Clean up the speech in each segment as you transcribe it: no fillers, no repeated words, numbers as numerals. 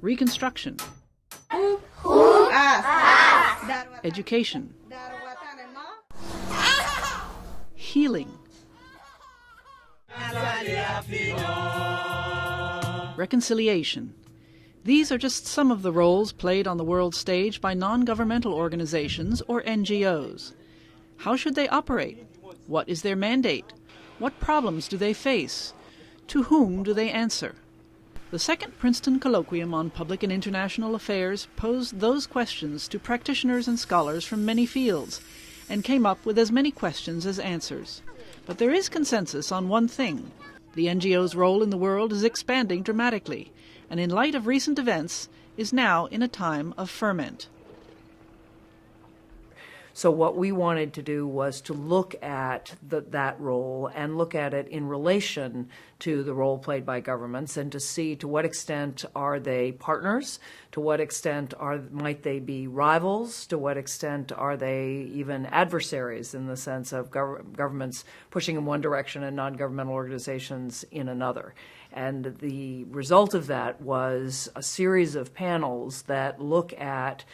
Reconstruction. Education. Healing. Reconciliation. These are just some of the roles played on the world stage by non-governmental organizations, or NGOs. How should they operate? What is their mandate? What problems do they face? To whom do they answer? The second Princeton Colloquium on Public and International Affairs posed those questions to practitioners and scholars from many fields, and came up with as many questions as answers. But there is consensus on one thing. The NGO's role in the world is expanding dramatically, and in light of recent events, is now in a time of ferment. So what we wanted to do was to look at that role and look at it in relation to the role played by governments, and to see to what extent are they partners, to what extent might they be rivals, to what extent are they even adversaries, in the sense of governments pushing in one direction and non-governmental organizations in another. And the result of that was a series of panels that look at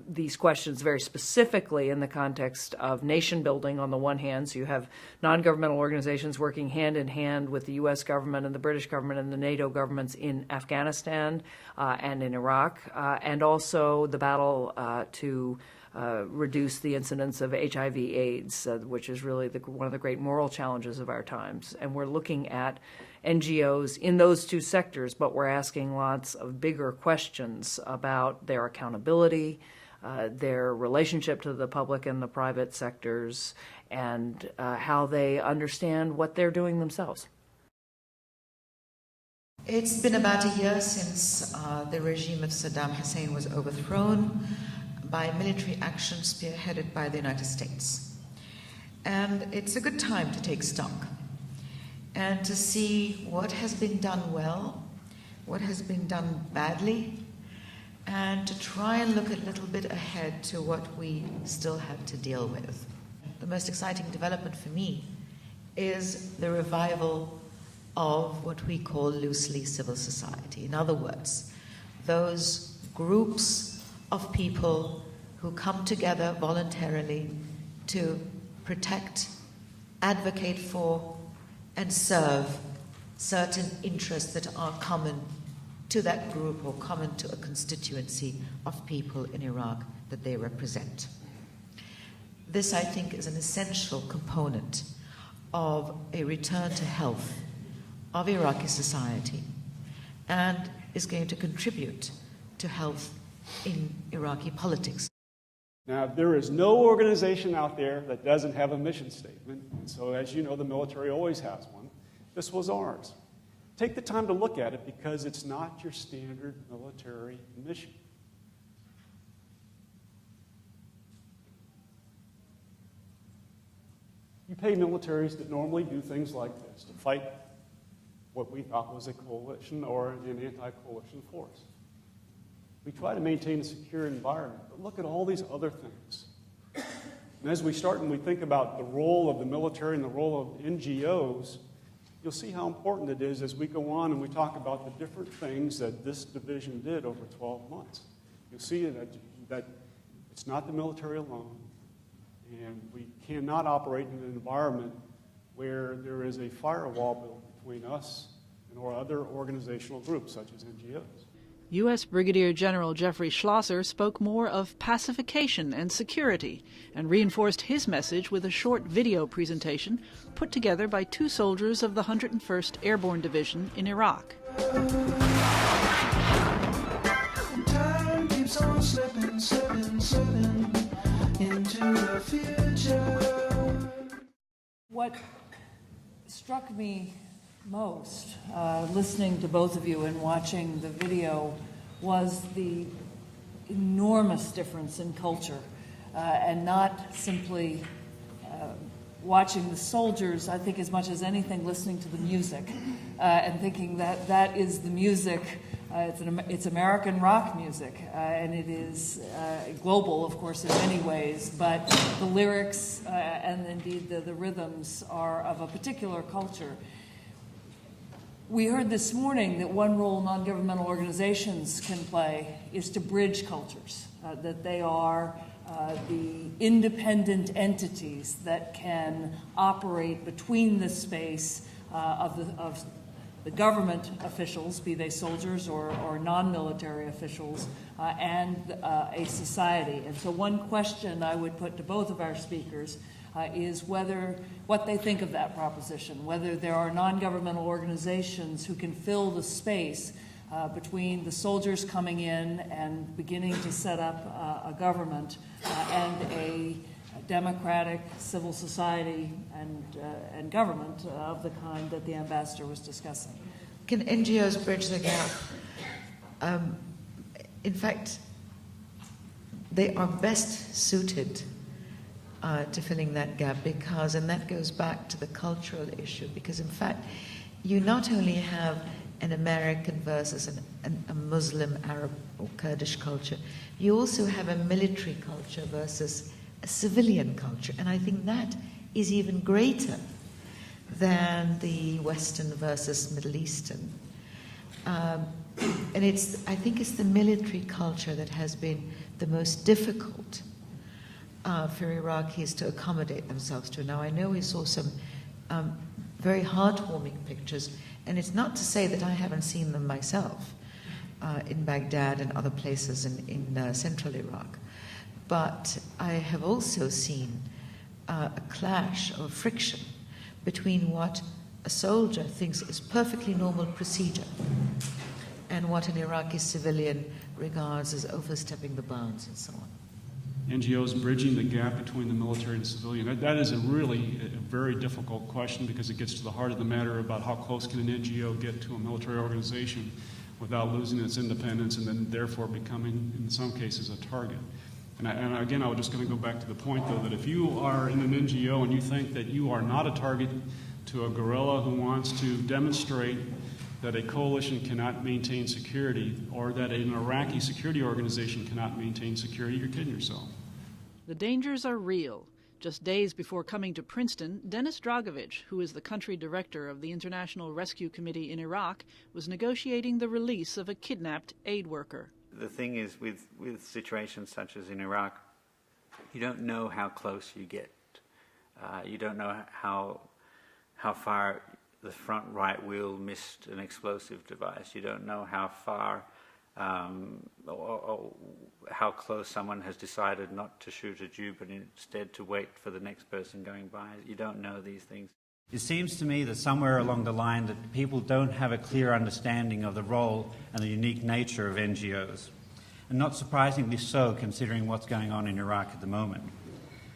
these questions very specifically in the context of nation building on the one hand. So you have non-governmental organizations working hand in hand with the U.S. government and the British government and the NATO governments in Afghanistan and in Iraq, and also the battle to reduce the incidence of HIV/AIDS, which is really one of the great moral challenges of our times. And we're looking at NGOs in those two sectors, but we're asking lots of bigger questions about their accountability, their relationship to the public and the private sectors, and how they understand what they're doing themselves. It's been about a year since the regime of Saddam Hussein was overthrown by military action spearheaded by the United States. And it's a good time to take stock and to see what has been done well, what has been done badly, and to try and look a little bit ahead to what we still have to deal with. The most exciting development for me is the revival of what we call loosely civil society. In other words, those groups of people who come together voluntarily to protect, advocate for, and serve certain interests that are common to that group or common to a constituency of people in Iraq that they represent. This, I think, is an essential component of a return to health of Iraqi society, and is going to contribute to health in Iraqi politics. Now, there is no organization out there that doesn't have a mission statement, and so as you know, the military always has one. This was ours. Take the time to look at it, because it's not your standard military mission. You pay militaries that normally do things like this, to fight what we thought was a coalition or an anti-coalition force. We try to maintain a secure environment, but look at all these other things. And as we start and we think about the role of the military and the role of NGOs, you'll see how important it is as we go on and we talk about the different things that this division did over 12 months. You'll see that it's not the military alone, and we cannot operate in an environment where there is a firewall built between us and or other organizational groups such as NGOs. U.S. Brigadier General Jeffrey Schlosser spoke more of pacification and security, and reinforced his message with a short video presentation put together by two soldiers of the 101st Airborne Division in Iraq. Time keeps on slipping, slipping, slipping into the future. What struck me most, listening to both of you and watching the video, was the enormous difference in culture, and not simply watching the soldiers, I think as much as anything listening to the music, and thinking that that is the music. It's American rock music, and it is global, of course, in many ways, but the lyrics and indeed the rhythms are of a particular culture. We heard this morning that one role non-governmental organizations can play is to bridge cultures, that they are the independent entities that can operate between the space of the government officials, be they soldiers or non-military officials, and a society. And so one question I would put to both of our speakers is what they think of that proposition, whether there are non-governmental organizations who can fill the space between the soldiers coming in and beginning to set up a government and a democratic civil society and government of the kind that the ambassador was discussing. Can NGOs bridge the gap? In fact, they are best suited to filling that gap because, and that goes back to the cultural issue, because in fact, you not only have an American versus a Muslim, Arab or Kurdish culture, you also have a military culture versus a civilian culture. And I think that is even greater than the Western versus Middle Eastern. And I think it's the military culture that has been the most difficult for Iraqis to accommodate themselves to. Now, I know we saw some very heartwarming pictures, and it's not to say that I haven't seen them myself in Baghdad and other places in central Iraq. But I have also seen a clash or friction between what a soldier thinks is perfectly normal procedure and what an Iraqi civilian regards as overstepping the bounds and so on. NGOs bridging the gap between the military and the civilian. That is a very difficult question because it gets to the heart of the matter about how close can an NGO get to a military organization without losing its independence and then therefore becoming, in some cases, a target. And again, I was just going to go back to the point, though, that if you are in an NGO and you think that you are not a target to a guerrilla who wants to demonstrate that a coalition cannot maintain security or that an Iraqi security organization cannot maintain security, you're kidding yourself. The dangers are real. Just days before coming to Princeton, Denis Dragovich, who is the country director of the International Rescue Committee in Iraq, was negotiating the release of a kidnapped aid worker. The thing is, with situations such as in Iraq, you don't know how close you get. You don't know how far the front right wheel missed an explosive device. You don't know how far or how close someone has decided not to shoot at you, but instead to wait for the next person going by. You don't know these things. It seems to me that somewhere along the line that people don't have a clear understanding of the role and the unique nature of NGOs. And not surprisingly so, considering what's going on in Iraq at the moment.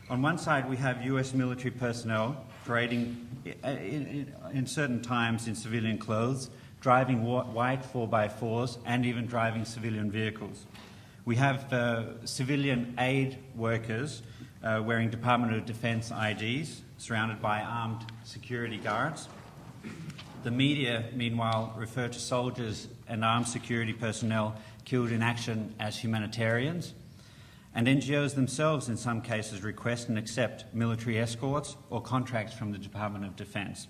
On one side, we have US military personnel parading in certain times in civilian clothes, driving white 4x4s, and even driving civilian vehicles. We have civilian aid workers wearing Department of Defense IDs, surrounded by armed security guards. The media, meanwhile, refer to soldiers and armed security personnel killed in action as humanitarians. And NGOs themselves, in some cases, request and accept military escorts or contracts from the Department of Defense.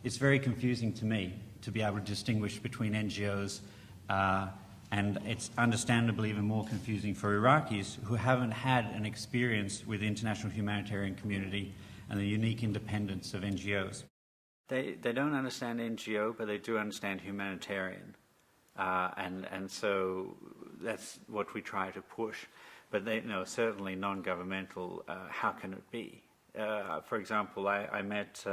It's very confusing to me to be able to distinguish between NGOs, and it's understandably even more confusing for Iraqis who haven't had an experience with the international humanitarian community and the unique independence of NGOs. They don't understand NGO, but they do understand humanitarian. And so that's what we try to push. But they know certainly non-governmental, how can it be? For example, I met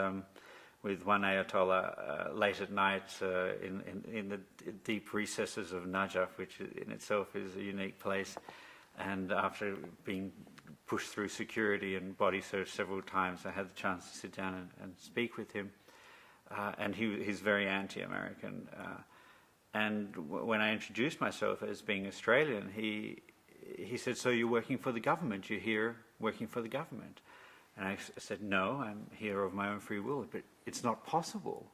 with one Ayatollah late at night in the deep recesses of Najaf, which in itself is a unique place. And after being pushed through security and body search several times, I had the chance to sit down and speak with him. And he's very anti-American. And when I introduced myself as being Australian, he said, "So you're working for the government? You're here working for the government?" And I said, "No, I'm here of my own free will, but it's not possible.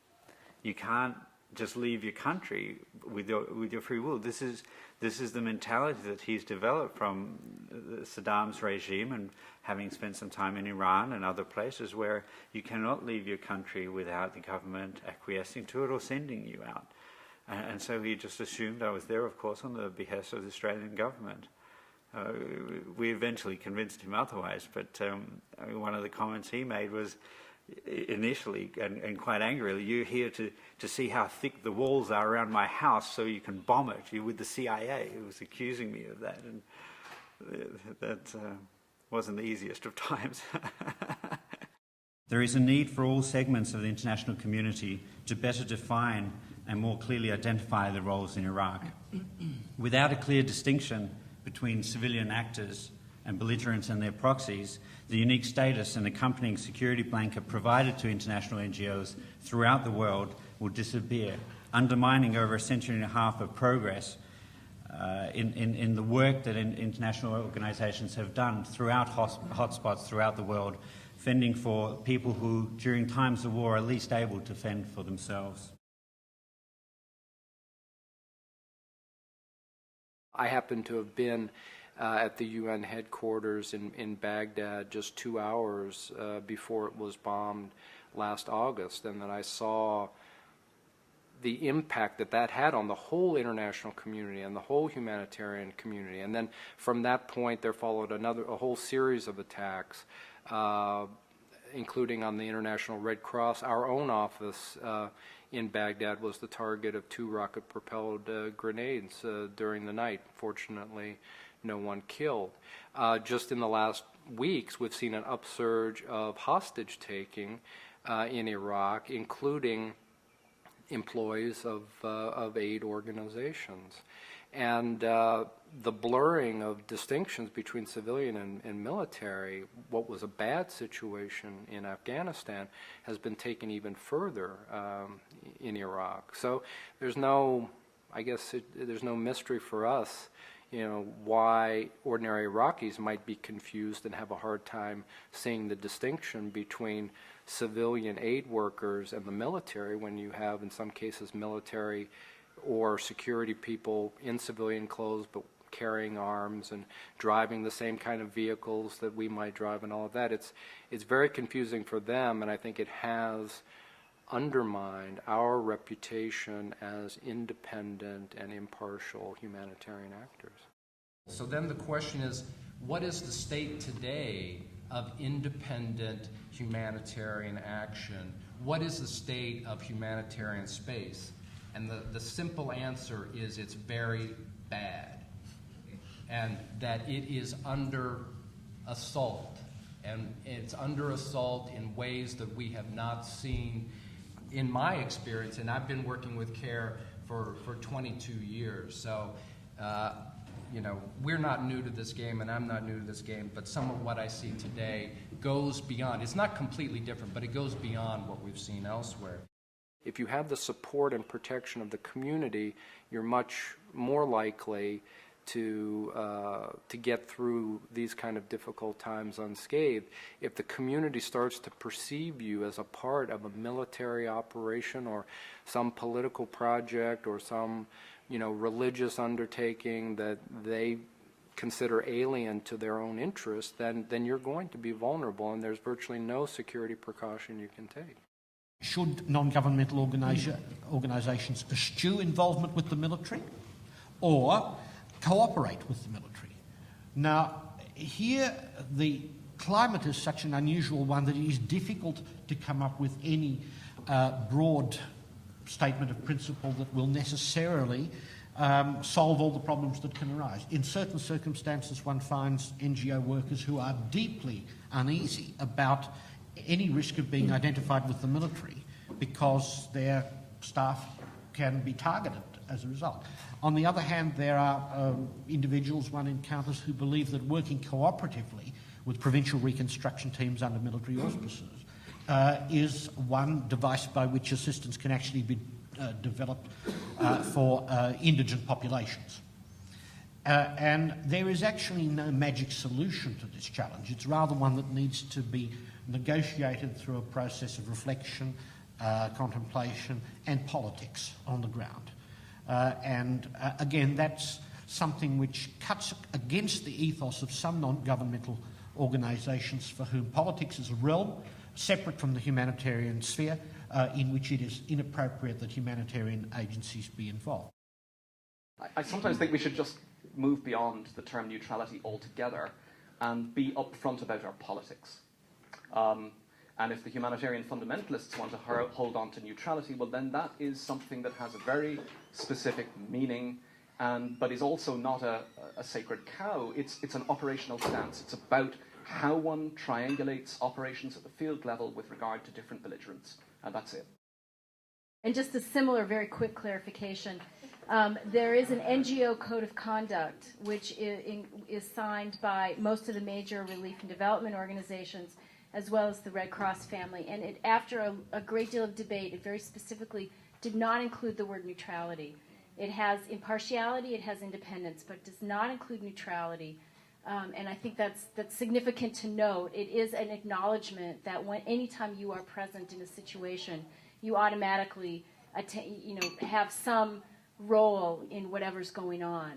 You can't just leave your country with your free will. This is the mentality that he's developed from Saddam's regime, and having spent some time in Iran and other places where you cannot leave your country without the government acquiescing to it or sending you out. And so he just assumed I was there, of course, on the behest of the Australian government. We eventually convinced him otherwise, but one of the comments he made was, initially, and quite angrily, "You're here to see how thick the walls are around my house so you can bomb it. You're with the CIA." He was accusing me of that, and that wasn't the easiest of times. There is a need for all segments of the international community to better define and more clearly identify the roles in Iraq. Without a clear distinction between civilian actors and belligerents and their proxies, the unique status and accompanying security blanket provided to international NGOs throughout the world will disappear, undermining over a century and a half of progress in the work that international organisations have done throughout hotspots throughout the world, fending for people who, during times of war, are least able to fend for themselves. I happen to have been at the UN headquarters in Baghdad just 2 hours before it was bombed last August, and that I saw the impact that had on the whole international community and the whole humanitarian community. And then from that point there followed a whole series of attacks, including on the International Red Cross. Our own office in Baghdad was the target of 2 rocket-propelled grenades during the night. Fortunately, no one killed. Just in the last weeks, we've seen an upsurge of hostage-taking in Iraq, including employees of aid organizations. And the blurring of distinctions between civilian and military, what was a bad situation in Afghanistan, has been taken even further in Iraq. So there's no, there's no mystery for us, why ordinary Iraqis might be confused and have a hard time seeing the distinction between civilian aid workers and the military, when you have, in some cases, military or security people in civilian clothes but carrying arms and driving the same kind of vehicles that we might drive and all of that. It's very confusing for them, and I think it has undermined our reputation as independent and impartial humanitarian actors. So then the question is, what is the state today of independent humanitarian action? What is the state of humanitarian space? And the simple answer is it's very bad, and that it is under assault, and it's under assault in ways that we have not seen in my experience, and I've been working with CARE for 22 years, so we're not new to this game, and I'm not new to this game, but some of what I see today goes beyond. It's not completely different, but it goes beyond what we've seen elsewhere. If you have the support and protection of the community, you're much more likely to get through these kind of difficult times unscathed. If the community starts to perceive you as a part of a military operation or some political project or some religious undertaking that they consider alien to their own interests, then you're going to be vulnerable, and there's virtually no security precaution you can take. Should non-governmental organisations eschew involvement with the military or cooperate with the military? Now, here the climate is such an unusual one that it is difficult to come up with any broad statement of principle that will necessarily solve all the problems that can arise. In certain circumstances, one finds NGO workers who are deeply uneasy about any risk of being identified with the military because their staff can be targeted as a result. On the other hand, there are individuals one encounters who believe that working cooperatively with provincial reconstruction teams under military auspices is one device by which assistance can actually be developed for indigent populations. And there is actually no magic solution to this challenge. It's rather one that needs to be negotiated through a process of reflection contemplation, and politics on the ground. Again, that's something which cuts against the ethos of some non-governmental organisations for whom politics is a realm separate from the humanitarian sphere, in which it is inappropriate that humanitarian agencies be involved. I sometimes think we should just move beyond the term neutrality altogether and be upfront about our politics. And if the humanitarian fundamentalists want to hold on to neutrality, well, then that is something that has a very specific meaning, but is also not a sacred cow. It's an operational stance. It's about how one triangulates operations at the field level with regard to different belligerents, and that's it. And just a similar, very quick clarification. There is an NGO code of conduct which is signed by most of the major relief and development organizations, as well as the Red Cross family. And it, after a great deal of debate, it very specifically did not include the word neutrality. It has impartiality, it has independence, but does not include neutrality. And I think that's significant to note. It is an acknowledgement that anytime you are present in a situation, you automatically have some role in whatever's going on.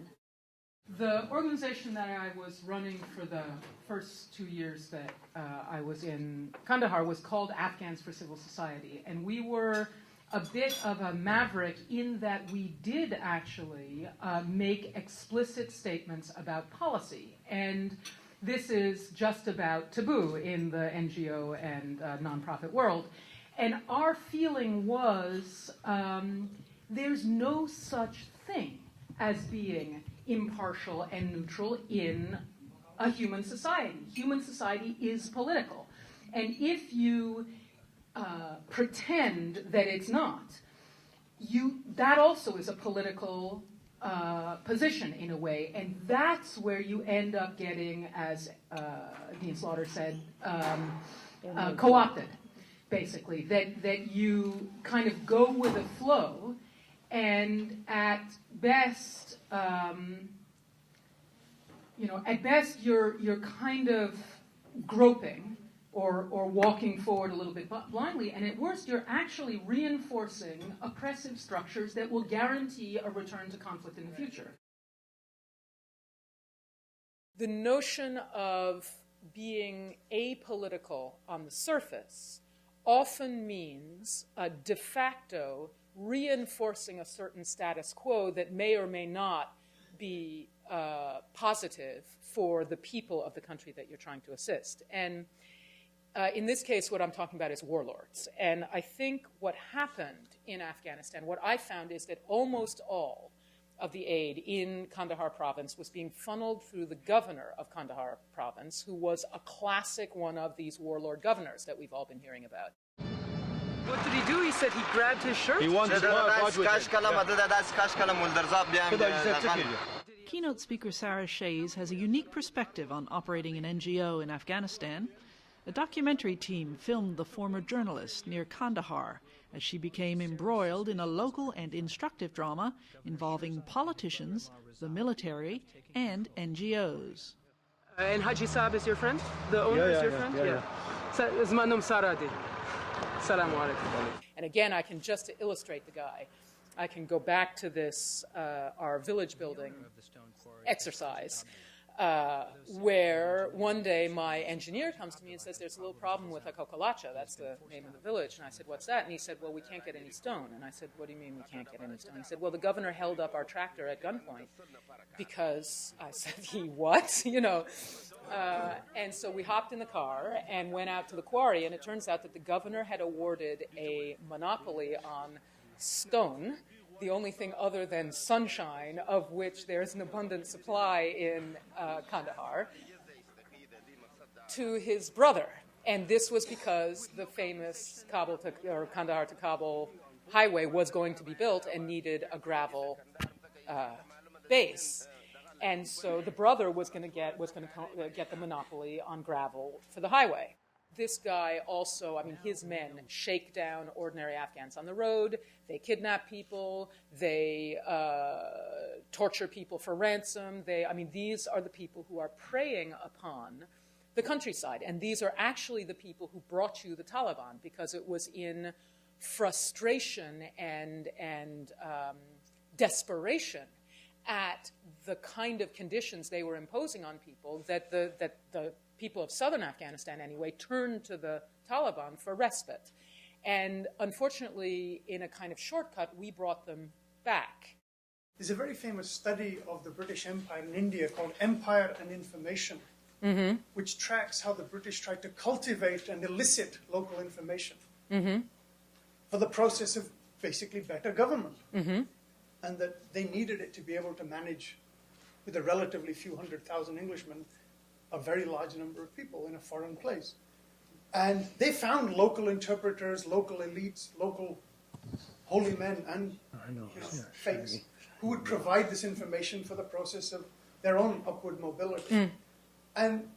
The organization that I was running for the first 2 years that I was in Kandahar was called Afghans for Civil Society, and we were a bit of a maverick in that we did actually make explicit statements about policy, and this is just about taboo in the NGO and nonprofit world. And our feeling was there's no such thing as being impartial and neutral in a human society. Human society is political. And if you pretend that it's not, that also is a political position in a way. And that's where you end up getting, as Dean Slaughter said, co-opted, basically. That you kind of go with the flow, and at best, you're kind of groping or walking forward a little bit blindly, and at worst, you're actually reinforcing oppressive structures that will guarantee a return to conflict in the future. The notion of being apolitical on the surface often means a de facto reinforcing a certain status quo that may or may not be positive for the people of the country that you're trying to assist. And in this case, what I'm talking about is warlords. And I think what happened in Afghanistan, what I found is that almost all of the aid in Kandahar province was being funneled through the governor of Kandahar province, who was a classic one of these warlord governors that we've all been hearing about. What did he do? He said he grabbed his shirt. He wanted Keynote speaker Sarah Shays has a unique perspective on operating an NGO in Afghanistan. A documentary team filmed the former journalist near Kandahar as she became embroiled in a local and instructive drama involving politicians, the military, and NGOs. And Haji Saab is your friend? The owner is your friend? Yeah. Zmanum Saradi. Salaam alaikum. And again, I can, just to illustrate the guy, I can go back to this, our village building exercise, where one day my engineer comes to me and says, there's a little problem with Akokalacha, that's the name of the village. And I said, what's that? And he said, well, we can't get any stone. And I said, what do you mean we can't get any stone? He said, well, the governor held up our tractor at gunpoint because I said, he what? And so we hopped in the car and went out to the quarry, and it turns out that the governor had awarded a monopoly on stone, the only thing other than sunshine, of which there's an abundant supply in Kandahar, to his brother. And this was because the famous Kandahar to Kabul highway was going to be built and needed a gravel base. And so the brother was going to get the monopoly on gravel for the highway. This guy also, his men shake down ordinary Afghans on the road. They kidnap people. They torture people for ransom. These are the people who are preying upon the countryside. And these are actually the people who brought you the Taliban, because it was in frustration and desperation at the kind of conditions they were imposing on people that the people of southern Afghanistan, anyway, turned to the Taliban for respite. And unfortunately, in a kind of shortcut, we brought them back. There's a very famous study of the British Empire in India called Empire and Information, which tracks how the British tried to cultivate and elicit local information for the process of basically better government. And that they needed it to be able to manage, with a relatively few 100,000 Englishmen, a very large number of people in a foreign place. And they found local interpreters, local elites, local holy men and fakes who would provide this information for the process of their own upward mobility. And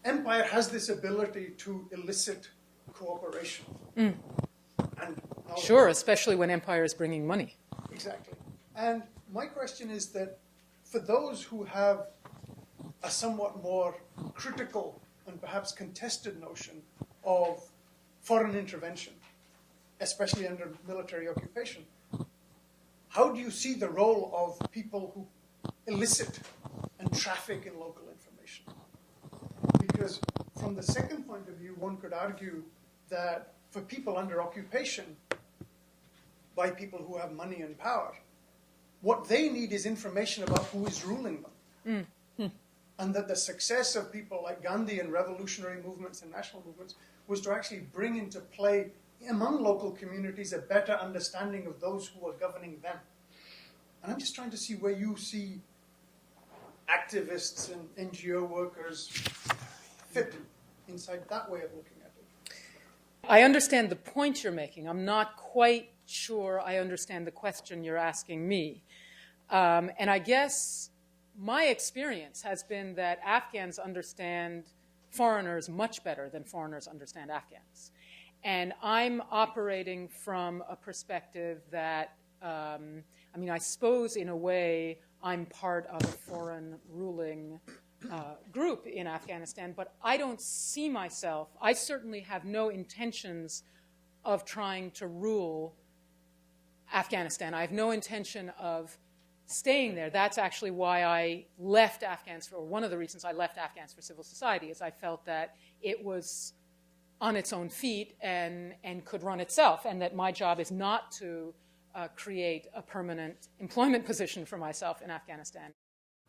empire has this ability to elicit cooperation. And sure, especially when empire is bringing money. Exactly. And my question is that for those who have a somewhat more critical and perhaps contested notion of foreign intervention, especially under military occupation, how do you see the role of people who elicit and traffic in local information? Because from the second point of view, one could argue that for people under occupation by people who have money and power, what they need is information about who is ruling them. And that the success of people like Gandhi and revolutionary movements and national movements was to actually bring into play among local communities a better understanding of those who are governing them. And I'm just trying to see where you see activists and NGO workers fit inside that way of looking at it. I understand the point you're making. I'm not quite sure I understand the question you're asking me. And I guess my experience has been that Afghans understand foreigners much better than foreigners understand Afghans. And I'm operating from a perspective that, I suppose in a way I'm part of a foreign ruling group in Afghanistan, but I don't see myself, I certainly have no intentions of trying to rule Afghanistan. I have no intention of staying there. That's actually why I left Afghans, or one of the reasons I left Afghans for Civil Society, is I felt that it was on its own feet and could run itself, and that my job is not to create a permanent employment position for myself in Afghanistan.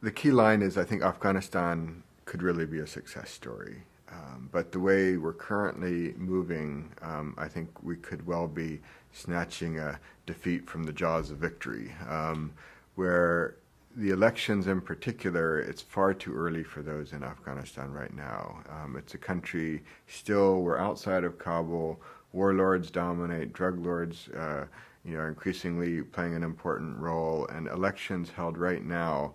The key line is I think Afghanistan could really be a success story. But the way we're currently moving, I think we could well be snatching a defeat from the jaws of victory, where the elections in particular, it's far too early for those in Afghanistan right now. It's a country still, we're outside of Kabul, warlords dominate, drug lords are increasingly playing an important role, and elections held right now,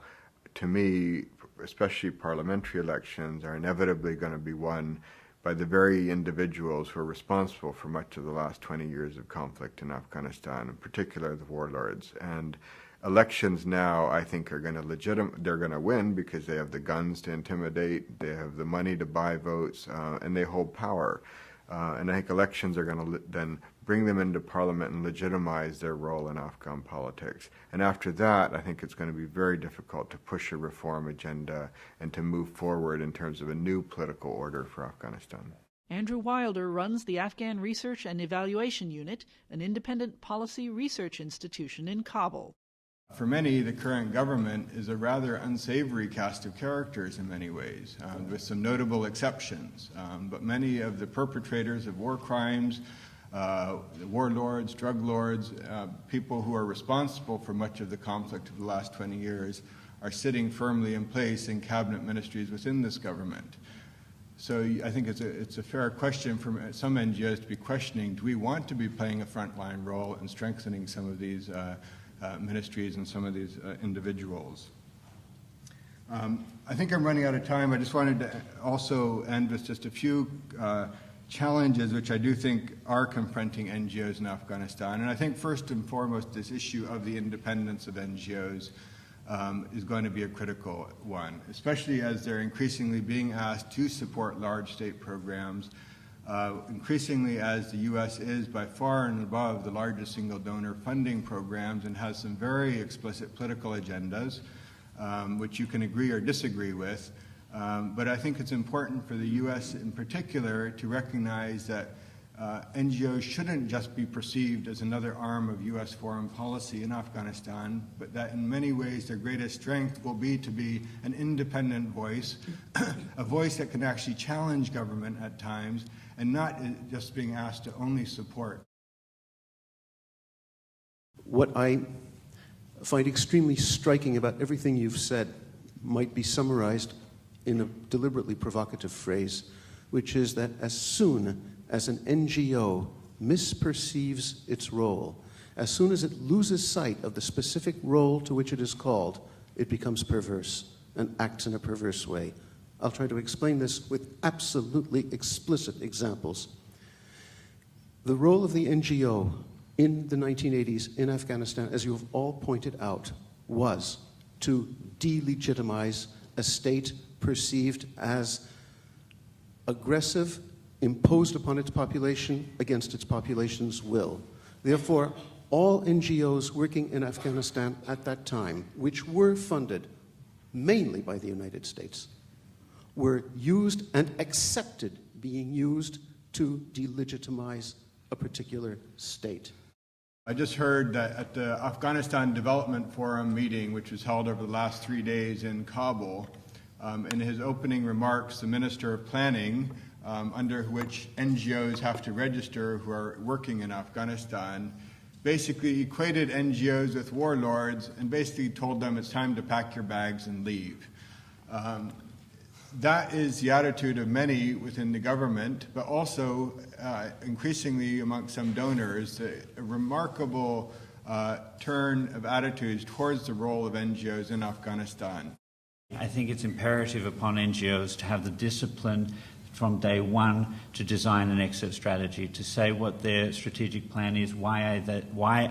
to me, especially parliamentary elections, are inevitably going to be won by the very individuals who are responsible for much of the last 20 years of conflict in Afghanistan, in particular the warlords. And elections now, I think, are going to they're going to win because they have the guns to intimidate, they have the money to buy votes, and they hold power. And I think elections are going to then bring them into parliament and legitimize their role in Afghan politics. And after that, I think it's going to be very difficult to push a reform agenda and to move forward in terms of a new political order for Afghanistan. Andrew Wilder runs the Afghan Research and Evaluation Unit, an independent policy research institution in Kabul. For many, the current government is a rather unsavory cast of characters in many ways, with some notable exceptions. But many of the perpetrators of war crimes, warlords, drug lords, people who are responsible for much of the conflict of the last 20 years are sitting firmly in place in cabinet ministries within this government. So I think it's a fair question for some NGOs to be questioning, do we want to be playing a frontline role in strengthening some of these ministries and some of these individuals? I think I'm running out of time. I just wanted to also end with just a few challenges which I do think are confronting NGOs in Afghanistan. And I think first and foremost, this issue of the independence of NGOs is going to be a critical one, especially as they're increasingly being asked to support large state programs increasingly as the U.S. is by far and above the largest single donor funding programs and has some very explicit political agendas, which you can agree or disagree with. But I think it's important for the U.S. in particular to recognize that NGOs shouldn't just be perceived as another arm of U.S. foreign policy in Afghanistan, but that in many ways their greatest strength will be to be an independent voice, a voice that can actually challenge government at times, and not just being asked to only support. What I find extremely striking about everything you've said might be summarized in a deliberately provocative phrase, which is that as soon as an NGO misperceives its role, as soon as it loses sight of the specific role to which it is called, it becomes perverse and acts in a perverse way. I'll try to explain this with absolutely explicit examples. The role of the NGO in the 1980s in Afghanistan, as you have all pointed out, was to delegitimize a state perceived as aggressive, imposed upon its population against its population's will. Therefore, all NGOs working in Afghanistan at that time, which were funded mainly by the United States, were used and accepted being used to delegitimize a particular state. I just heard that at the Afghanistan Development Forum meeting, which was held over the last 3 days in Kabul, in his opening remarks, the Minister of Planning, under which NGOs have to register who are working in Afghanistan, basically equated NGOs with warlords and basically told them it's time to pack your bags and leave. That is the attitude of many within the government, but also increasingly among some donors, a remarkable turn of attitudes towards the role of NGOs in Afghanistan. I think it's imperative upon NGOs to have the discipline from day one to design an exit strategy, to say what their strategic plan is, why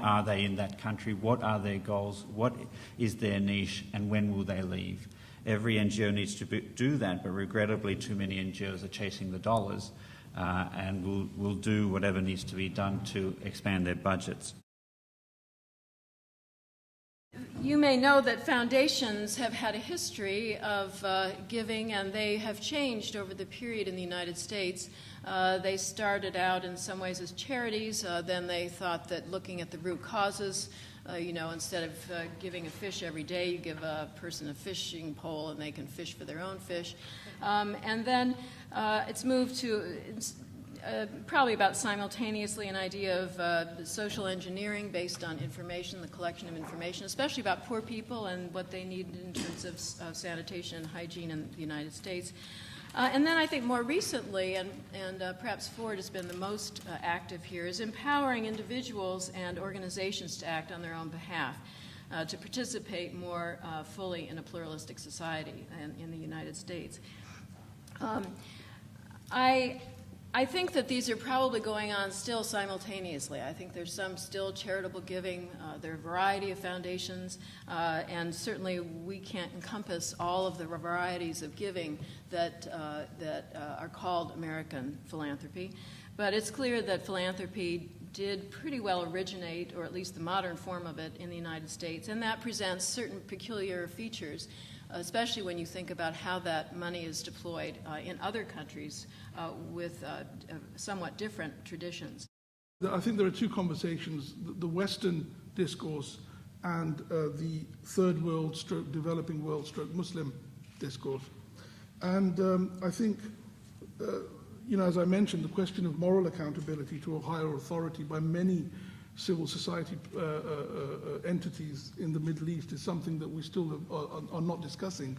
are they in that country, what are their goals, what is their niche, and when will they leave. Every NGO needs to do that, but regrettably too many NGOs are chasing the dollars and will do whatever needs to be done to expand their budgets. You may know that foundations have had a history of giving, and they have changed over the period in the United States. They started out in some ways as charities, then they thought that looking at the root causes, instead of giving a fish every day, you give a person a fishing pole and they can fish for their own fish. And then it's moved to probably about simultaneously an idea of social engineering based on information, the collection of information, especially about poor people and what they need in terms of sanitation and hygiene in the United States. And then I think more recently, and perhaps Ford has been the most active here, is empowering individuals and organizations to act on their own behalf, to participate more fully in a pluralistic society in the United States. I think that these are probably going on still simultaneously. I think there's some still charitable giving. There are a variety of foundations, and certainly we can't encompass all of the varieties of giving that are called American philanthropy. But it's clear that philanthropy did pretty well originate, or at least the modern form of it, in the United States, and that presents certain peculiar features, especially when you think about how that money is deployed in other countries with somewhat different traditions. I think there are two conversations, the Western discourse and the third world stroke developing world stroke Muslim discourse. And I think, as I mentioned, the question of moral accountability to a higher authority by many civil society entities in the Middle East is something that we still are not discussing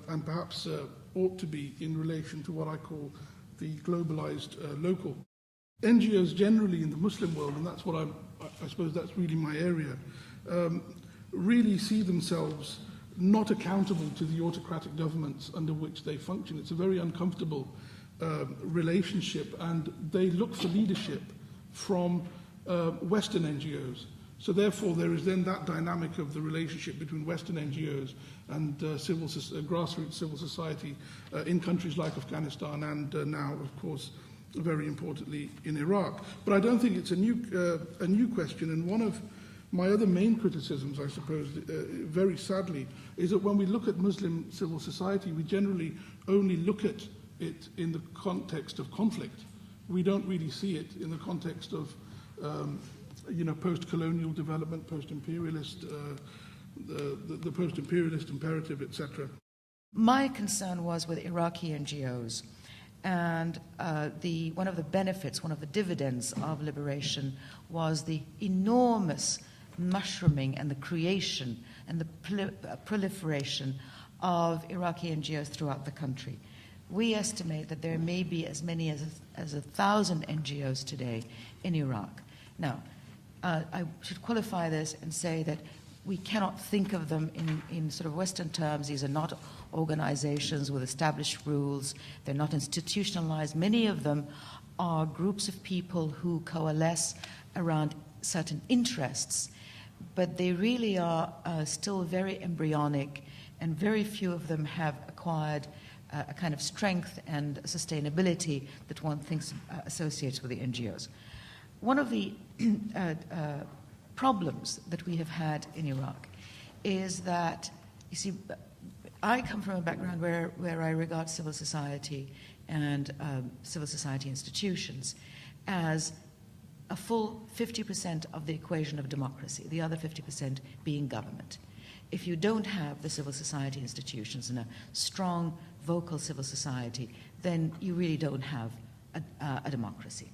and perhaps ought to be in relation to what I call the globalized local. NGOs generally in the Muslim world, and that's what I suppose that's really my area, really see themselves not accountable to the autocratic governments under which they function. It's a very uncomfortable relationship, and they look for leadership from Western NGOs. So therefore there is then that dynamic of the relationship between Western NGOs and grassroots civil society in countries like Afghanistan and now, of course, very importantly, in Iraq. But I don't think it's a new question, and one of my other main criticisms, I suppose, very sadly, is that when we look at Muslim civil society, we generally only look at it in the context of conflict. We don't really see it in the context of, post-colonial development, post-imperialist, the post-imperialist imperative, etc. My concern was with Iraqi NGOs, and one of the benefits, one of the dividends of liberation was the enormous mushrooming and the creation and the proliferation of Iraqi NGOs throughout the country. We estimate that there may be as many as 1,000 NGOs today in Iraq. Now, I should qualify this and say that we cannot think of them in sort of Western terms. These are not organizations with established rules. They're not institutionalized. Many of them are groups of people who coalesce around certain interests, but they really are still very embryonic, and very few of them have acquired a kind of strength and sustainability that one thinks associates with the NGOs. One of the problems that we have had in Iraq is that, you see, I come from a background where I regard civil society and civil society institutions as a full 50% of the equation of democracy, the other 50% being government. If you don't have the civil society institutions and a strong, vocal civil society, then you really don't have a democracy.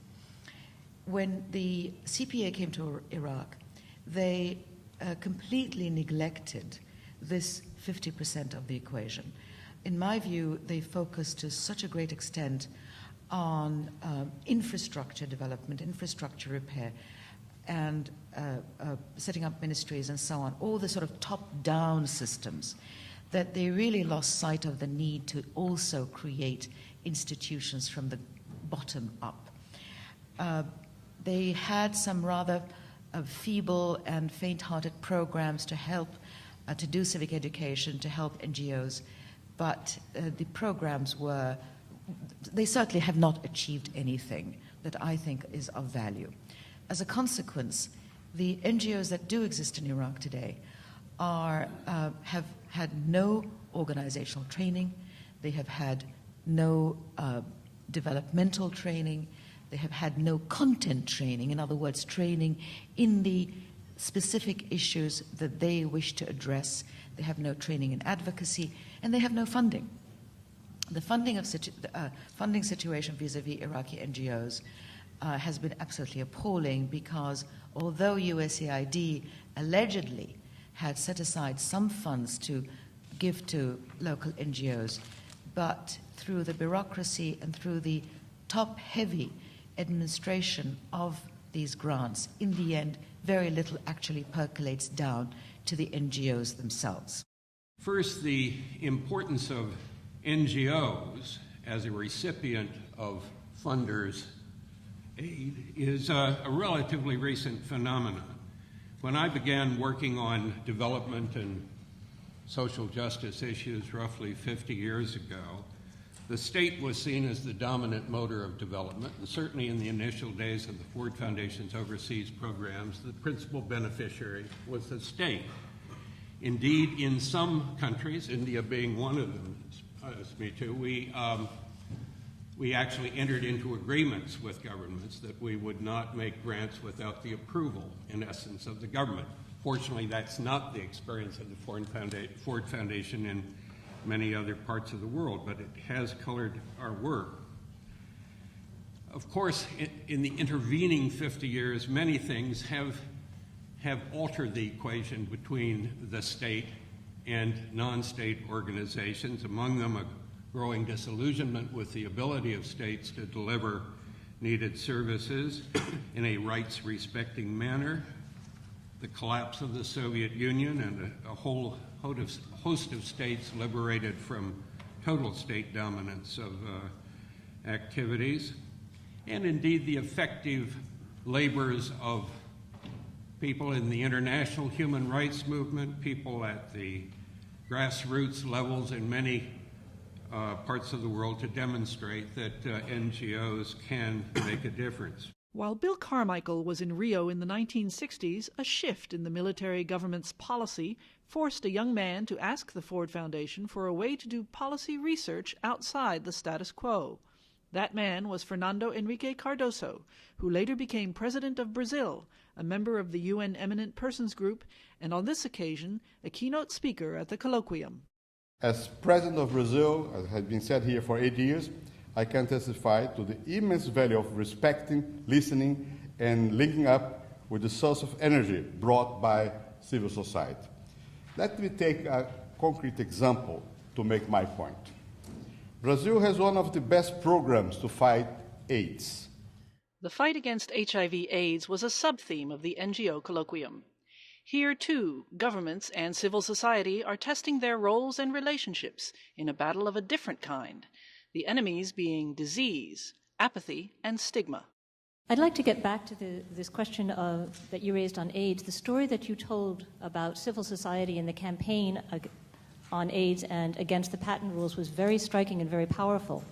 When the CPA came to Iraq, they completely neglected this 50% of the equation. In my view, they focused to such a great extent on infrastructure development, infrastructure repair, and setting up ministries and so on, all the sort of top-down systems, that they really lost sight of the need to also create institutions from the bottom up. They had some rather feeble and faint-hearted programs to help to do civic education, to help NGOs, but the programs they certainly have not achieved anything that I think is of value. As a consequence, the NGOs that do exist in Iraq today have had no organizational training, they have had no developmental training, they have had no content training, in other words, training in the specific issues that they wish to address. They have no training in advocacy, and they have no funding. The funding situation vis-à-vis Iraqi NGOs has been absolutely appalling, because although USAID allegedly had set aside some funds to give to local NGOs, but through the bureaucracy and through the top-heavy administration of these grants, in the end, very little actually percolates down to the NGOs themselves. First, the importance of NGOs as a recipient of funders' aid is a relatively recent phenomenon. When I began working on development and social justice issues roughly 50 years ago, the state was seen as the dominant motor of development, and certainly in the initial days of the Ford Foundation's overseas programs, the principal beneficiary was the state. Indeed, in some countries, India being one of them, me too, we actually entered into agreements with governments that we would not make grants without the approval, in essence, of the government. Fortunately, that's not the experience of the Ford Foundation in many other parts of the world, but it has colored our work. Of course, in the intervening 50 years, many things have altered the equation between the state and non-state organizations, among them a growing disillusionment with the ability of states to deliver needed services in a rights-respecting manner, the collapse of the Soviet Union and a whole host of states liberated from total state dominance of activities, and indeed the effective labors of people in the international human rights movement, people at the grassroots levels in many parts of the world to demonstrate that NGOs can make a difference. While Bill Carmichael was in Rio in the 1960s, a shift in the military government's policy forced a young man to ask the Ford Foundation for a way to do policy research outside the status quo. That man was Fernando Henrique Cardoso, who later became president of Brazil, a member of the UN Eminent Persons Group, and on this occasion, a keynote speaker at the Colloquium. As president of Brazil, as has been said here for 8 years, I can testify to the immense value of respecting, listening, and linking up with the source of energy brought by civil society. Let me take a concrete example to make my point. Brazil has one of the best programs to fight AIDS. The fight against HIV/AIDS was a sub-theme of the NGO Colloquium. Here, too, governments and civil society are testing their roles and relationships in a battle of a different kind, the enemies being disease, apathy, and stigma. I'd like to get back to this question that you raised on AIDS. The story that you told about civil society and the campaign on AIDS and against the patent rules was very striking and very powerful.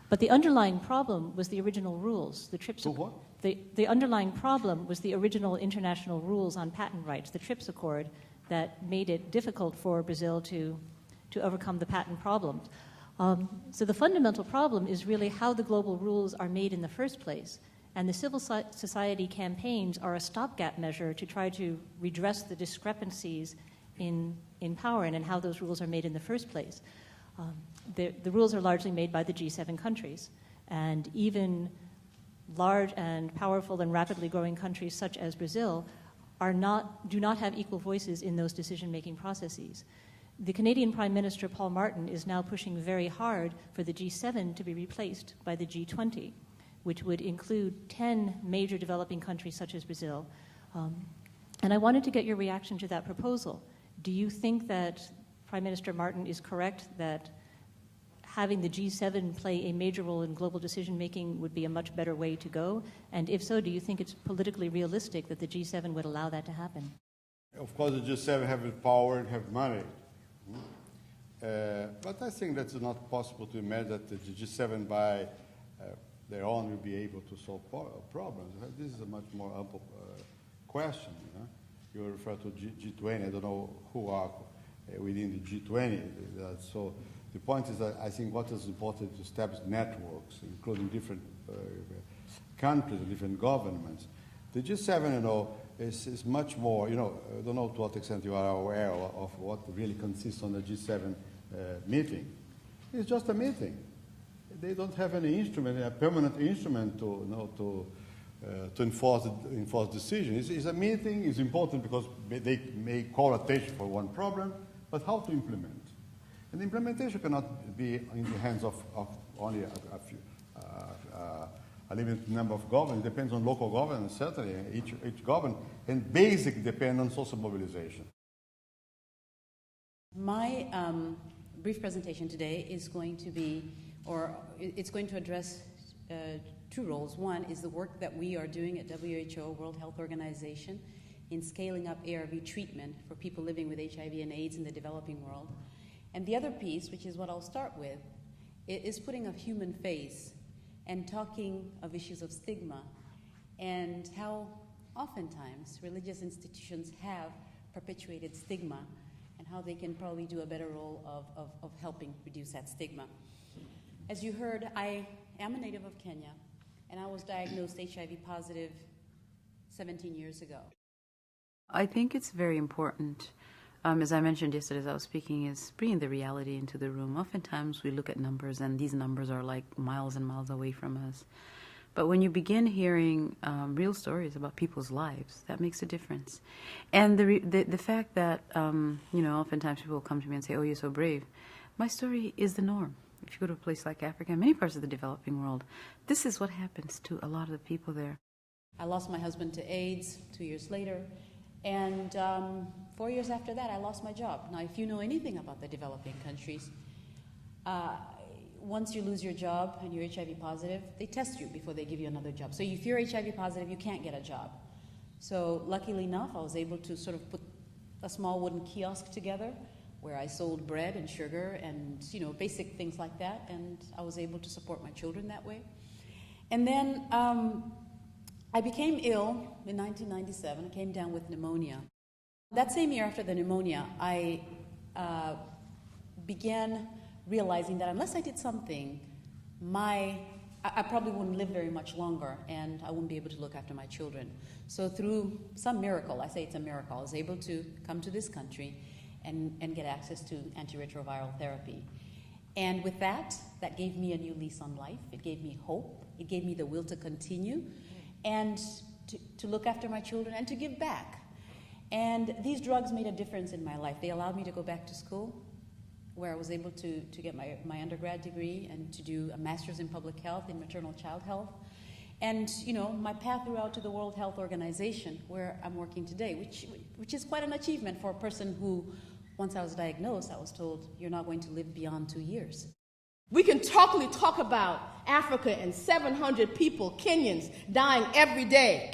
But the underlying problem was the original rules. The underlying problem was the original international rules on patent rights, the TRIPS Accord, that made it difficult for Brazil to overcome the patent problems. So the fundamental problem is really how the global rules are made in the first place. And the civil society campaigns are a stopgap measure to try to redress the discrepancies in power and in how those rules are made in the first place. The rules are largely made by the G7 countries. And even large and powerful and rapidly growing countries such as Brazil do not have equal voices in those decision-making processes. The Canadian Prime Minister, Paul Martin, is now pushing very hard for the G7 to be replaced by the G20, which would include 10 major developing countries such as Brazil. And I wanted to get your reaction to that proposal. Do you think that Prime Minister Martin is correct that having the G7 play a major role in global decision-making would be a much better way to go? And if so, do you think it's politically realistic that the G7 would allow that to happen? Of course, the G7 have the power and have money. But I think that's not possible to imagine that the G7 by their own will be able to solve problems. This is a much more ample question. You refer to G20. I don't know who are within the G20. So the point is that I think what is important is to establish networks, including different countries and different governments. The G7, is much more, I don't know to what extent you are aware of what really consists on the G7 meeting. It's just a meeting. They don't have any instrument, a permanent instrument to enforce decisions. It's a meeting. It's important because they may call attention for one problem, but how to implement? And implementation cannot be in the hands of only a limited number of governments. It depends on local governments, certainly, each government, and basically depend on social mobilization. My brief presentation today is going to be, it's going to address two roles. One is the work that we are doing at WHO, World Health Organization, in scaling up ARV treatment for people living with HIV and AIDS in the developing world. And the other piece, which is what I'll start with, is putting a human face and talking of issues of stigma and how oftentimes religious institutions have perpetuated stigma and how they can probably do a better role of helping reduce that stigma. As you heard, I am a native of Kenya, and I was diagnosed HIV positive 17 years ago. I think it's very important, as I mentioned yesterday as I was speaking, is bringing the reality into the room. Oftentimes we look at numbers, and these numbers are like miles and miles away from us. But when you begin hearing real stories about people's lives, that makes a difference. And the fact that, oftentimes people come to me and say, oh, you're so brave. My story is the norm. If you go to a place like Africa and many parts of the developing world, this is what happens to a lot of the people there. I lost my husband to AIDS 2 years later, and 4 years after that, I lost my job. Now, if you know anything about the developing countries, once you lose your job and you're HIV positive, they test you before they give you another job. So if you're HIV positive, you can't get a job. So luckily enough, I was able to sort of put a small wooden kiosk together where I sold bread and sugar and, basic things like that, and I was able to support my children that way. And then I became ill in 1997. I came down with pneumonia. That same year after the pneumonia, I began realizing that unless I did something, I probably wouldn't live very much longer, and I wouldn't be able to look after my children. So through some miracle, I say it's a miracle, I was able to come to this country and get access to antiretroviral therapy. And with that gave me a new lease on life. It gave me hope. It gave me the will to continue and to look after my children and to give back. And these drugs made a difference in my life. They allowed me to go back to school, where I was able to get my undergrad degree and to do a master's in public health, in maternal child health. And, my path throughout to the World Health Organization, where I'm working today, which is quite an achievement for a person who, once I was diagnosed, I was told, you're not going to live beyond 2 years. We can talk about Africa and 700 people, Kenyans, dying every day,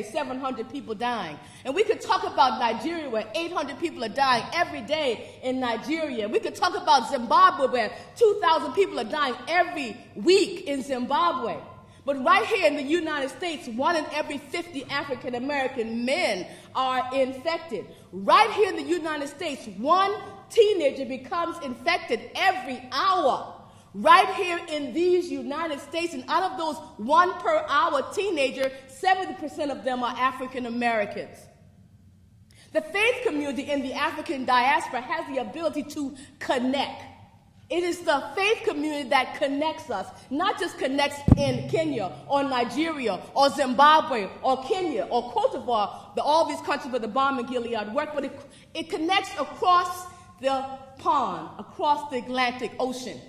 700 people dying. And we could talk about Nigeria, where 800 people are dying every day in Nigeria. We could talk about Zimbabwe, where 2,000 people are dying every week in Zimbabwe. But right here in the United States, 1 in every 50 African American men are infected. Right here in the United States, 1 teenager becomes infected every hour. Right here in these United States, and out of those 1 per hour teenager, 70% of them are African Americans. The faith community in the African diaspora has the ability to connect. It is the faith community that connects us, not just connects in Kenya or Nigeria or Zimbabwe or Kenya or Cote d'Ivoire, all these countries where the Balm and Gilead work, but it connects across the pond, across the Atlantic Ocean.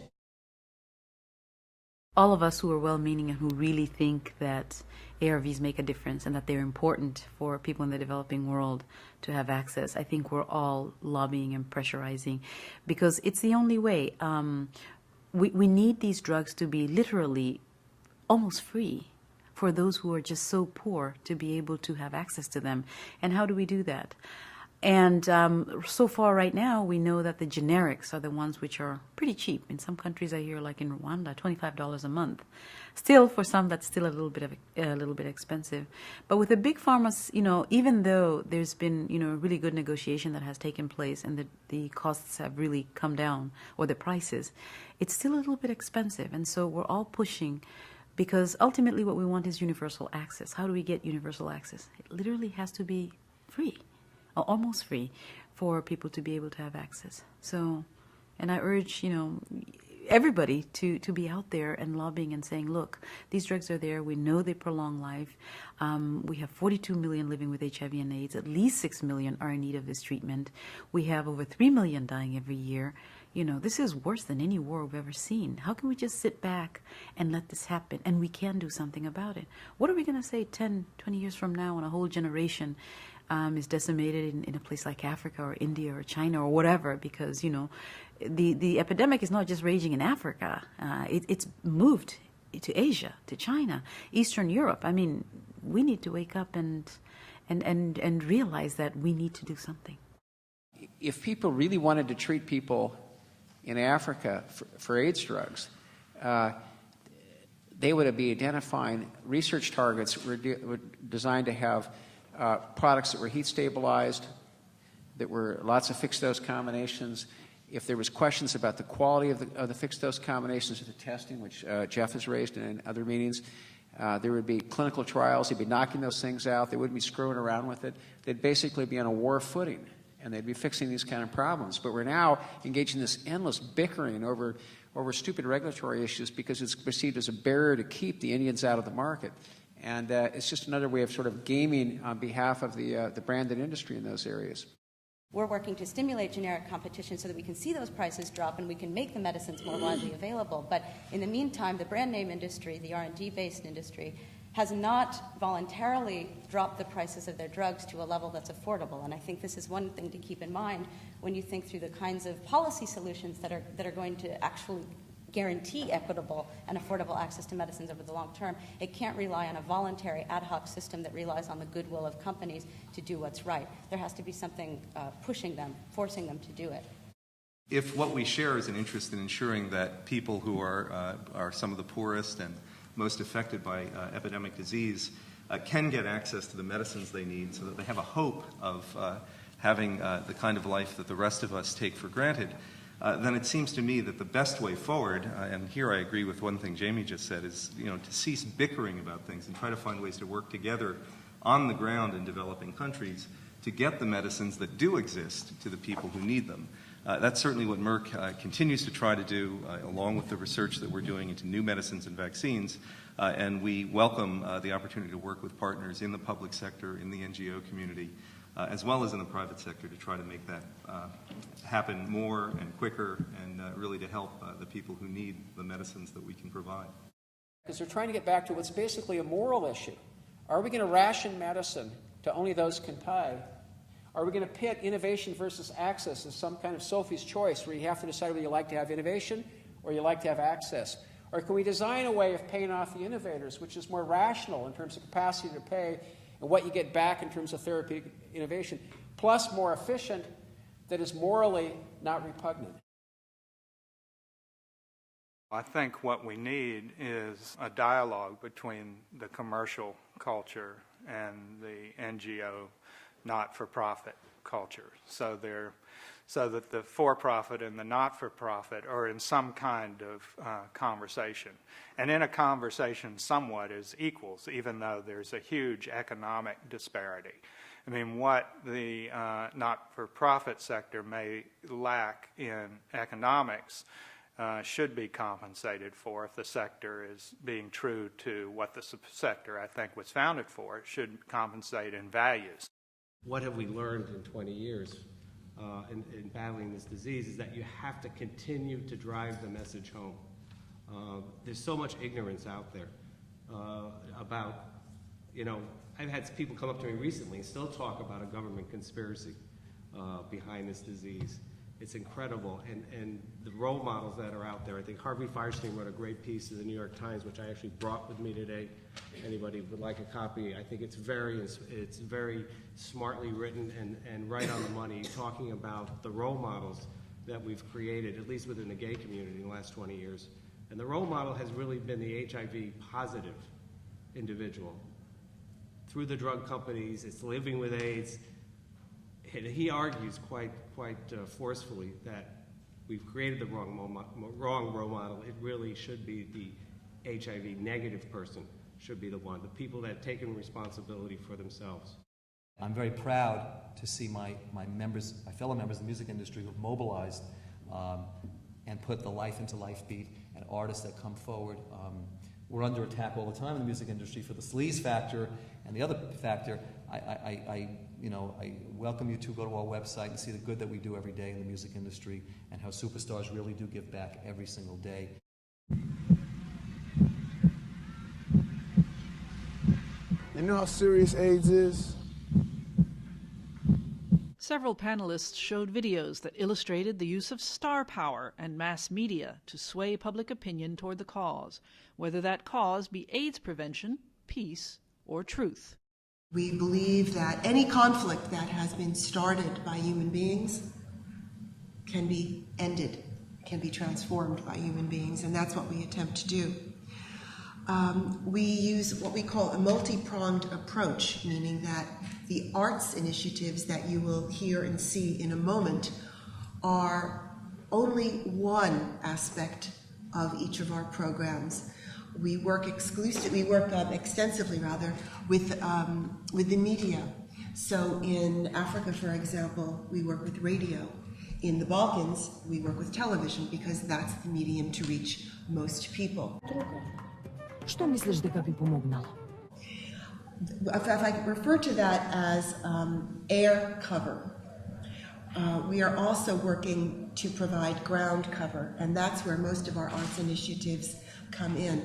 All of us who are well-meaning and who really think that ARVs make a difference and that they're important for people in the developing world to have access, I think we're all lobbying and pressurizing because it's the only way. We need these drugs to be literally almost free for those who are just so poor to be able to have access to them. And how do we do that? And so far right now, we know that the generics are the ones which are pretty cheap. In some countries I hear, like in Rwanda, $25 a month. Still, for some, that's still a little bit expensive. But with the big pharmas, even though there's been, really good negotiation that has taken place and the costs have really come down, or the prices, it's still a little bit expensive. And so we're all pushing because ultimately what we want is universal access. How do we get universal access? It literally has to be free. Almost free for people to be able to have access. So, and I urge, everybody to be out there and lobbying and saying, look, these drugs are there. We know they prolong life. We have 42 million living with HIV and AIDS. At least 6 million are in need of this treatment. We have over 3 million dying every year. This is worse than any war we've ever seen. How can we just sit back and let this happen? And we can do something about it. What are we going to say 10, 20 years from now when a whole generation is decimated in a place like Africa or India or China or whatever, because, the epidemic is not just raging in Africa. It's moved to Asia, to China, Eastern Europe. I mean, we need to wake up and realize that we need to do something. If people really wanted to treat people in Africa for AIDS drugs, they would be identifying research targets were designed to have products that were heat stabilized, that were lots of fixed dose combinations. If there was questions about the quality of the fixed dose combinations of the testing, which Jeff has raised in other meetings, there would be clinical trials. They'd be knocking those things out. They wouldn't be screwing around with it. They'd basically be on a war footing, and they'd be fixing these kind of problems. But we're now engaged in this endless bickering over stupid regulatory issues because it's perceived as a barrier to keep the Indians out of the market. And it's just another way of sort of gaming on behalf of the branded industry in those areas. We're working to stimulate generic competition so that we can see those prices drop and we can make the medicines more widely available. But in the meantime, the brand name industry, the R&D-based industry, has not voluntarily dropped the prices of their drugs to a level that's affordable. And I think this is one thing to keep in mind when you think through the kinds of policy solutions that are going to actually guarantee equitable and affordable access to medicines over the long term. It can't rely on a voluntary ad hoc system that relies on the goodwill of companies to do what's right. There has to be something pushing them, forcing them to do it. If what we share is an interest in ensuring that people who are some of the poorest and most affected by epidemic disease can get access to the medicines they need so that they have a hope of having the kind of life that the rest of us take for granted, then it seems to me that the best way forward, and here I agree with one thing Jamie just said, is to cease bickering about things and try to find ways to work together on the ground in developing countries to get the medicines that do exist to the people who need them. That's certainly what Merck continues to try to do, along with the research that we're doing into new medicines and vaccines, and we welcome the opportunity to work with partners in the public sector, in the NGO community, as well as in the private sector to try to make that happen more and quicker and really to help the people who need the medicines that we can provide. Because they're trying to get back to what's basically a moral issue. Are we going to ration medicine to only those who can pay? Are we going to pit innovation versus access as some kind of Sophie's choice where you have to decide whether you like to have innovation or you like to have access? Or can we design a way of paying off the innovators, which is more rational in terms of capacity to pay and what you get back in terms of therapeutic innovation, plus more efficient that is morally not repugnant? I think what we need is a dialogue between the commercial culture and the NGO not-for-profit culture, so that the for-profit and the not-for-profit are in some kind of conversation, and in a conversation somewhat as equals, even though there's a huge economic disparity. I mean, what the not-for-profit sector may lack in economics should be compensated for if the sector is being true to what the sector, I think, was founded for. It should compensate in values. What have we learned in 20 years in battling this disease is that you have to continue to drive the message home. There's so much ignorance out there about, I've had people come up to me recently and still talk about a government conspiracy behind this disease. It's incredible, and the role models that are out there. I think Harvey Firestein wrote a great piece in the New York Times, which I actually brought with me today. Anybody would like a copy? I think it's very smartly written and right on the money, talking about the role models that we've created, at least within the gay community in the last 20 years. And the role model has really been the HIV positive individual. Through the drug companies, it's living with AIDS. He argues quite forcefully that we've created the wrong role model. It really should be the HIV negative person should be the one, the people that have taken responsibility for themselves. I'm very proud to see my fellow members of the music industry who have mobilized and put the life into life beat and artists that come forward. We're under attack all the time in the music industry for the sleaze factor and the other factor. I welcome you to go to our website and see the good that we do every day in the music industry and how superstars really do give back every single day. You know how serious AIDS is? Several panelists showed videos that illustrated the use of star power and mass media to sway public opinion toward the cause, whether that cause be AIDS prevention, peace, or truth. We believe that any conflict that has been started by human beings can be ended, can be transformed by human beings, and that's what we attempt to do. We use what we call a multi-pronged approach, meaning that the arts initiatives that you will hear and see in a moment are only one aspect of each of our programs. We work extensively with the media. So in Africa, for example, we work with radio. In the Balkans, we work with television because that's the medium to reach most people. Što misliš дека би помогнало? If I refer to that as air cover, we are also working to provide ground cover, and that's where most of our arts initiatives come in.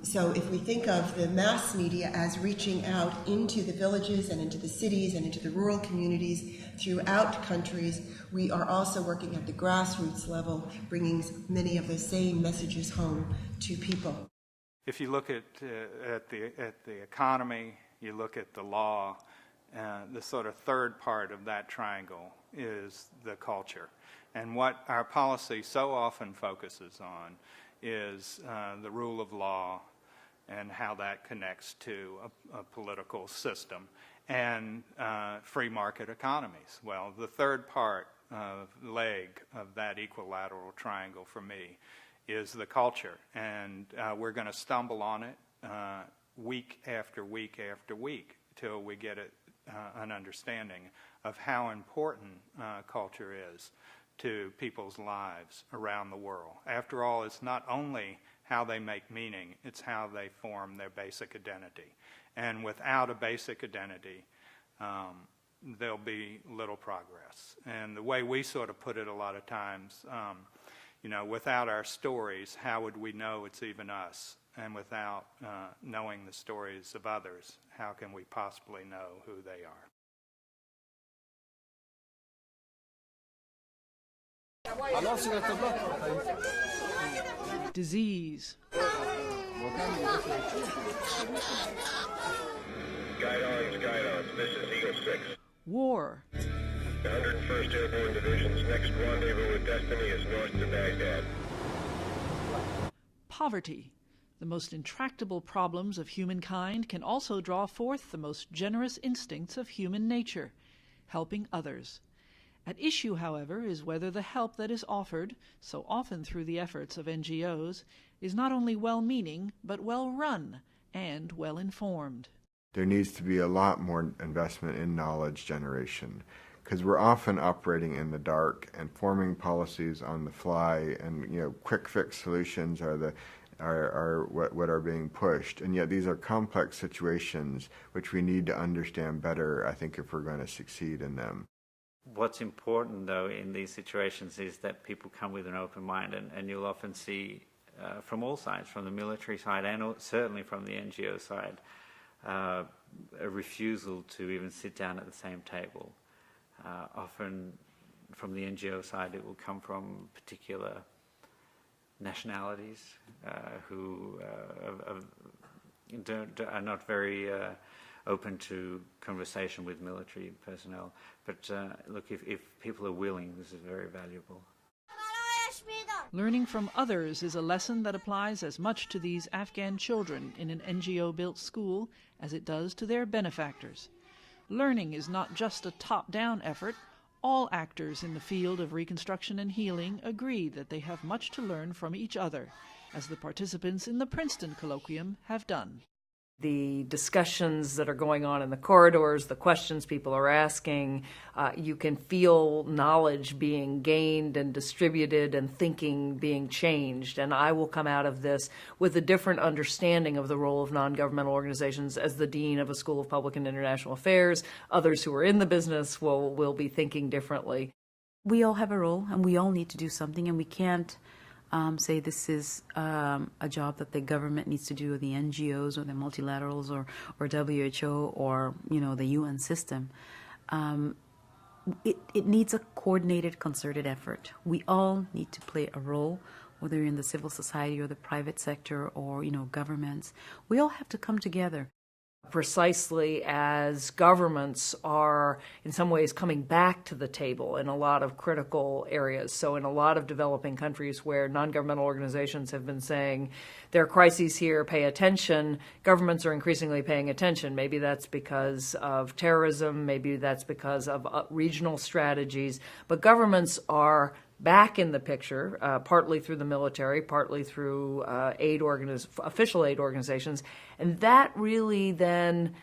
So if we think of the mass media as reaching out into the villages and into the cities and into the rural communities throughout countries, we are also working at the grassroots level, bringing many of the same messages home to people. If you look at the economy, you look at the law, The sort of third part of that triangle is the culture. And what our policy so often focuses on is the rule of law and how that connects to a political system and free market economies. Well, the third leg of that equilateral triangle for me is the culture. And we're going to stumble on it week after week after week till we get an understanding of how important culture is to people's lives around the world. After all, it's not only how they make meaning, it's how they form their basic identity. And without a basic identity, there'll be little progress. And the way we sort of put it a lot of times, you know, without our stories, how would we know it's even us? And without knowing the stories of others, how can we possibly know who they are? Disease. Guide ons, this is Eagle 6. War. The 101st Airborne Division's next rendezvous with destiny is north to Baghdad. Poverty. The most intractable problems of humankind can also draw forth the most generous instincts of human nature, helping others. At issue, however, is whether the help that is offered, so often through the efforts of NGOs, is not only well-meaning, but well-run and well-informed. There needs to be a lot more investment in knowledge generation, because we're often operating in the dark and forming policies on the fly, and quick fix solutions are what are being pushed, and yet these are complex situations which we need to understand better, I think, if we're going to succeed in them. What's important, though, in these situations is that people come with an open mind, and you'll often see from all sides, from the military side and certainly from the NGO side, a refusal to even sit down at the same table. Often from the NGO side it will come from particular nationalities who are not very open to conversation with military personnel. But look, if people are willing, this is very valuable. Learning from others is a lesson that applies as much to these Afghan children in an NGO-built school as it does to their benefactors. Learning is not just a top-down effort. All actors in the field of reconstruction and healing agree that they have much to learn from each other, as the participants in the Princeton Colloquium have done. The discussions that are going on in the corridors, the questions people are asking, you can feel knowledge being gained and distributed and thinking being changed. And I will come out of this with a different understanding of the role of non-governmental organizations as the Dean of a School of Public and International Affairs. Others who are in the business will be thinking differently. We all have a role and we all need to do something, and we can't say this is a job that the government needs to do, or the NGOs or the multilaterals or WHO or the UN system. It needs a coordinated, concerted effort. We all need to play a role, whether you're in the civil society or the private sector or governments. We all have to come together. Precisely as governments are in some ways coming back to the table in a lot of critical areas. So in a lot of developing countries where non-governmental organizations have been saying there are crises here, pay attention, governments are increasingly paying attention. Maybe that's because of terrorism, maybe that's because of regional strategies, but governments are back in the picture, partly through the military, partly through official aid organizations, and that really then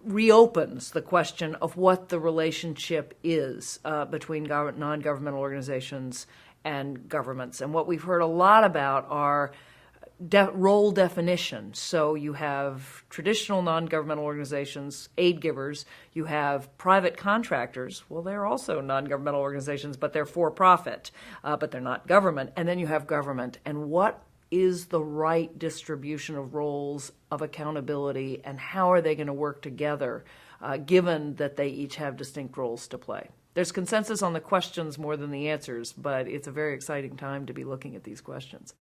reopens the question of what the relationship is between non-governmental organizations and governments. And what we've heard a lot about are role definition. So you have traditional non-governmental organizations, aid givers, you have private contractors. Well, they're also non-governmental organizations, but they're for-profit, but they're not government. And then you have government. And what is the right distribution of roles of accountability, and how are they going to work together, given that they each have distinct roles to play? There's consensus on the questions more than the answers, but it's a very exciting time to be looking at these questions.